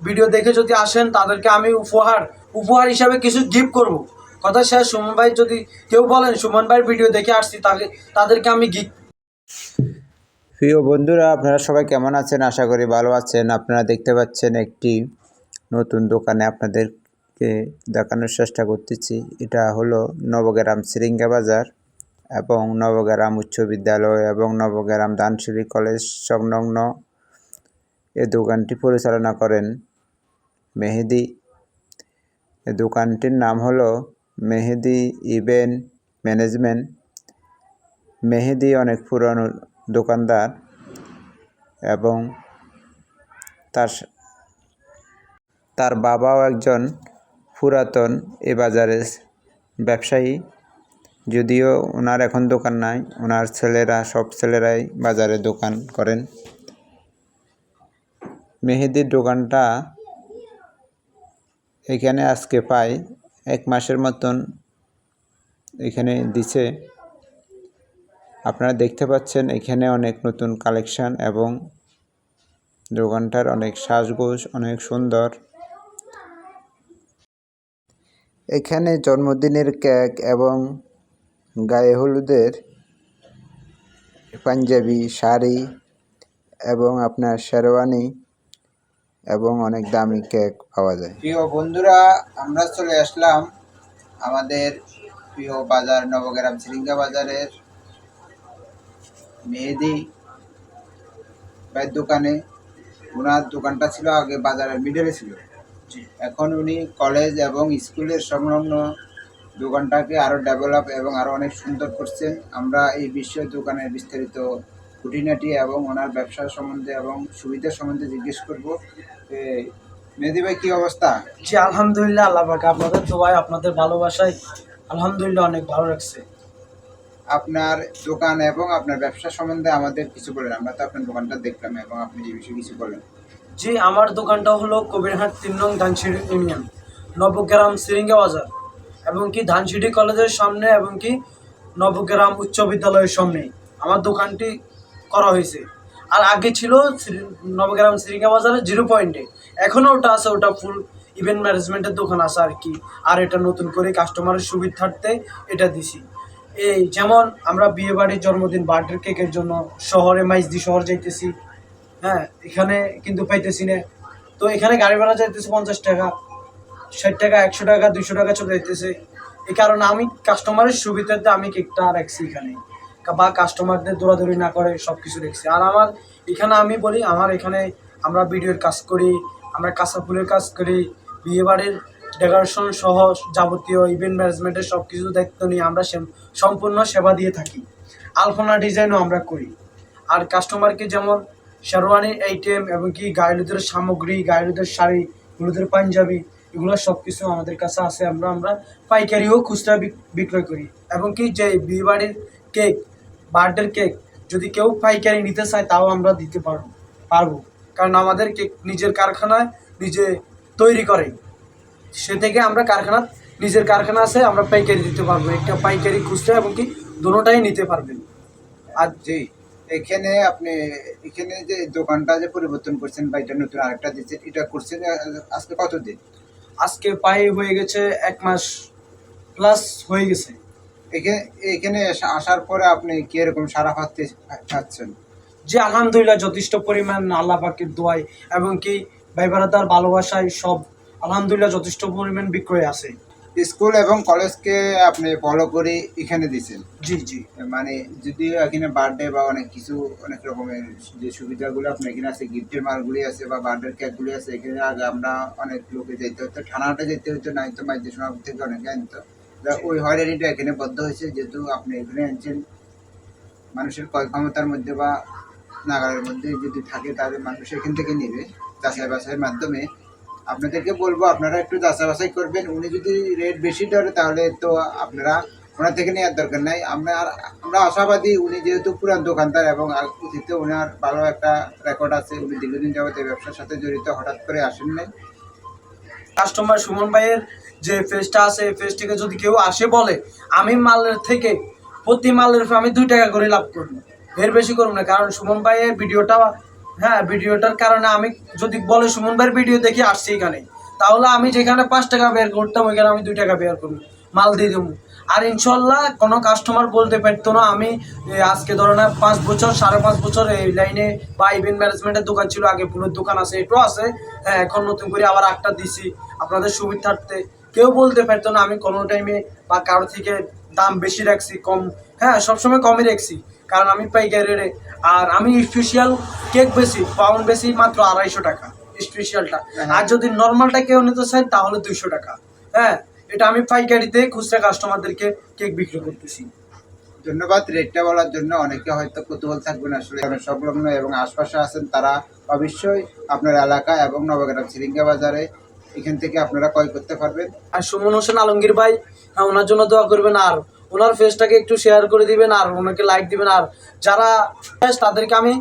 Video দেখে যদি আসেন তাদেরকে আমি উপহার হিসাবে কিছু গিফট করব। কথা শেষ। সুমন ভাই যদি কেউ বলেন সুমন ভাইয়ের ভিডিও দেখে আসছি তাদেরকে আমি গিফট। প্রিয় বন্ধুরা, আপনারা সবাই কেমন আছেন? আশা করি ভালো আছেন। আপনারা দেখতে পাচ্ছেন একটি নতুন দোকানে আপনাদেরকে দেখানোর চেষ্টা করতেছি। এটা হলো নবগ্রাম সিরিঙ্গা বাজার এবং নবগ্রাম উচ্চ বিদ্যালয় এবং নবগ্রাম ধানসিঁড়ি কলেজ সংলগ্ন এই দোকানটি পরিচালনা করেন মেহেদি। এই দোকানটির নাম হলো মেহেদি ইভেন্ট ম্যানেজমেন্ট। মেহেদি অনেক পুরানো দোকানদার এবং তার বাবাও একজন পুরাতন এ বাজারের ব্যবসায়ী। যদিও ওনার এখন দোকান নাই, ওনার সব ছেলেরাই বাজারে দোকান করেন। মেহেদির দোকানটা এখানে আজকে প্রায় 1 মাসের মতন এখানে দিছে। আপনারা দেখতে পাচ্ছেন এখানে অনেক নতুন কালেকশন এবং দোকানটার অনেক সাজগোজ অনেক সুন্দর। এখানে জন্মদিনের কেক এবং গায়ে হলুদের পাঞ্জাবি শাড়ি এবং আপনার শেরওয়ানি এবং অনেক দামি কেক পাওয়া যায়। প্রিয় বন্ধুরা, আমরা চলে আসলাম আমাদের প্রিয় বাজার নবগ্রাম সিরিঙ্গা বাজারের মেহেদি ভাইয়ের দোকানে। ওনার দোকানটা ছিল আগে বাজারের মিডলে ছিল, এখন উনি কলেজ এবং স্কুলের সংলগ্ন দোকানটাকে আরও ডেভেলপ এবং আরও অনেক সুন্দর করছেন। আমরা এই বিষয়ে দোকানের বিস্তারিত খুঁটিনাটি এবং ওনার ব্যবসা সম্বন্ধে এবং সুবিধা সম্বন্ধে জিজ্ঞেস করব। মেহেদি ভাই, কী অবস্থা? জি আলহামদুলিল্লাহ, আল্লাহ পাক আপনাদের দোয়ায় আপনাদের ভালোবাসায় আলহামদুলিল্লাহ অনেক ভালো লাগছে। আপনার দোকান এবং আপনার ব্যবসা সম্বন্ধে আমাদের কিছু বলেন। আমরা তো আপনার দোকানটা দেখলাম এবং আপনি যে বিষয়ে কিছু বলেন। জি, আমার দোকানটা হলো কবিরহাট 3 নং ধানসিঁড়ি ইউনিয়ন, নবগ্রাম সিরিঙ্গা বাজার, এবং কি ধানসিঁড়ি কলেজের সামনে এবং কি নবগ্রাম উচ্চ বিদ্যালয়ের সামনে আমার দোকানটি করা হয়েছে। আর আগে ছিল নবগ্রাম সিরিঙ্গা বাজারের 0 পয়েন্টে, এখনও ওটা আছে, ওটা ফুল ইভেন্ট ম্যানেজমেন্টের দোকান আছে আর কি। আর এটা নতুন করে কাস্টমারের সুবিধার্থে এটা দিছি। এই যেমন আমরা বিয়ে বাড়ির জন্মদিন বার্থডে কেকের জন্য শহরে মাইজদি শহর যাইতেছি, হ্যাঁ, এখানে কিন্তু পাইতেছি না। তো এখানে গাড়ি ভাড়া যাইতেছে 50 টাকা, 60 টাকা, 100 টাকা, 200 টাকা চলে যাইতেছে। এই কারণে আমি কাস্টমারের সুবিধাতে আমি কেকটা রাখছি এখানে, বা কাস্টমারদের দৌড়াদৌড়ি না করে সব কিছু দেখছি। আর আমার এখানে আমি বলি, আমার এখানে আমরা ভিডিওর কাজ করি, আমরা কাঁচা ফুলের কাজ করি, বিয়েবাড়ির ডেকোরেশন সহ যাবতীয় ইভেন্ট ম্যানেজমেন্টের সব কিছু দায়িত্ব নিয়ে আমরা সম্পূর্ণ সেবা দিয়ে থাকি। আলপনা ডিজাইনও আমরা করি। আর কাস্টমারকে যেমন শেরওয়ানির আইটেম এবং কি গায়েলুদের সামগ্রী, গায়েলুদের শাড়ি, হলুদের পাঞ্জাবি, এগুলো সব কিছু আমাদের কাছে আছে। আমরা পাইকারিও খুচরা বিক্রয় করি। এবং কি যে বিয়েবাড়ির কেক, বার্থডের কেক যদি কেউ পাইকারি নিতে চায় তাও আমরা দিতে পারবো, কারণ আমাদের কেক নিজের কারখানায় নিজে তৈরি করে। সে থেকে আমরা নিজের কারখানা আছে, আমরা পাইকারি দিতে পারবো। একটা পাইকারি খুচরা এবং কি দুটোটাই নিতে পারবেন। আর জি, এখানে যে দোকানটা যে পরিবর্তন করছেন বা এটা নতুন আরেকটা দিচ্ছেন, এটা করছেন আজকে কতদিন? আজকে প্রায় হয়ে গেছে 1 মাস প্লাস হয়ে গেছে। এখানে আসার পরে আপনি কি এরকম সারা পাচ্ছেন? যে আলহামদুলিল্লাহ যথেষ্ট পরিমাণ আল্লাহ পাকের দোয়ায় এবং কি ভাই বারাদার ভালোবাসায় সব আলহামদুলিল্লাহ যথেষ্ট পরিমাণ বিক্রয় আছে। স্কুল এবং কলেজকে আপনি ফলো করে এখানে দিচ্ছেন? জি জি, মানে যদি এখানে বার্থডে বা অনেক কিছু অনেক রকমের যে সুবিধাগুলো আপনার এখানে আছে, গিফটের মালগুলি আছে বা বার্থডে কেকগুলি আছে, এখানে আগে আমরা অনেক লোকে যেতে হতো, থানাটা যেতে হতো, নাই তো মাঝে সময় থেকে অনেকে আনতো। ওই হয়রানিটা এখানে বদ্ধ হয়েছে, যেহেতু আপনি এখানে আনছেন। মানুষের ক্রয় ক্ষমতার মধ্যে বা নাগালের মধ্যে যদি থাকে তাহলে মানুষ এখান থেকে নেবে যাচাই বাছাইয়ের মাধ্যমে। আপনাদেরকে বলবো আপনারা একটু যাচাই বাছাই করবেন। উনি যদি রেট বেশি ধরে তাহলে তো আপনারা ওনার থেকে নেওয়ার দরকার নাই। আমরা আশাবাদী, উনি যেহেতু পুরান দোকানদার এবং অতীতে ওনার ভালো একটা রেকর্ড আছে, উনি দীর্ঘদিন যাবত এই ব্যবসার সাথে জড়িত, হঠাৎ করে আসেন নাই। কাস্টমার সুমন ভাইয়ের যে পেজটা আছে, এই পেজ থেকে যদি কেউ আসে বলে আমি মালের থেকে প্রতি মালের আমি 2 টাকা করে লাভ করবো, এর বেশি করবো না। কারণ সুমন ভাইয়ের ভিডিওটা হ্যাঁ, ভিডিওটার কারণে আমি যদি বলে সুমন ভাইয়ের ভিডিও দেখে আসছি এখানে, তাহলে আমি যেখানে 5 টাকা বের করতাম ওইখানে আমি 2 টাকা বের করবো, মাল দিয়ে দেবো। আর ইনশাল্লাহ কোনো কাস্টমার বলতে পারতো না আমি আজকে ধরো না 5 বছর 5.5 বছর এই লাইনে বা ইভেন্ট ম্যানেজমেন্টের দোকান ছিল, আগে ফুলের দোকান আছে, এটাও আছে, হ্যাঁ এখন নতুন করে আবার একটা দিছি আপনাদের সুবিধার্থে। কেউ বলতে পারতো না আমি কোনো টাইমে বা কারো থেকে দাম বেশি রাখছি কম, হ্যাঁ সবসময় কমই রাখছি, কারণ আমি পাইকারি রেটে। আর আমি স্পেশাল কেক বেশি, পাউন্ড বেশি মাত্র 250 টাকা স্পেশালটা। আর যদি নর্মালটা কেউ নিতে চায় তাহলে 200 টাকা। হ্যাঁ, এটা আমি পাইকারিতে খুচরা কাস্টমারদেরকে কেক বিক্রি করতেছি। ধন্যবাদ রেটটা বলার জন্য। অনেকে হয়তো কৌতূহল থাকবেন আসলে সংলগ্ন এবং আশপাশে আছেন, তারা অবশ্যই আপনার এলাকা এবং নবগ্রাম সিরিঙ্গা বাজারে এখান থেকে আপনারা ক্রয় করতে পারবেন। আর সুমন হোসেন আলমগীর ভাই, হ্যাঁ ওনার জন্য দোয়া করবেন, আর ওনার ফেসটাকে একটু শেয়ার করে দিবেন, আর ওনাকে লাইক দিবেন। আর যারা তাদেরকে আমি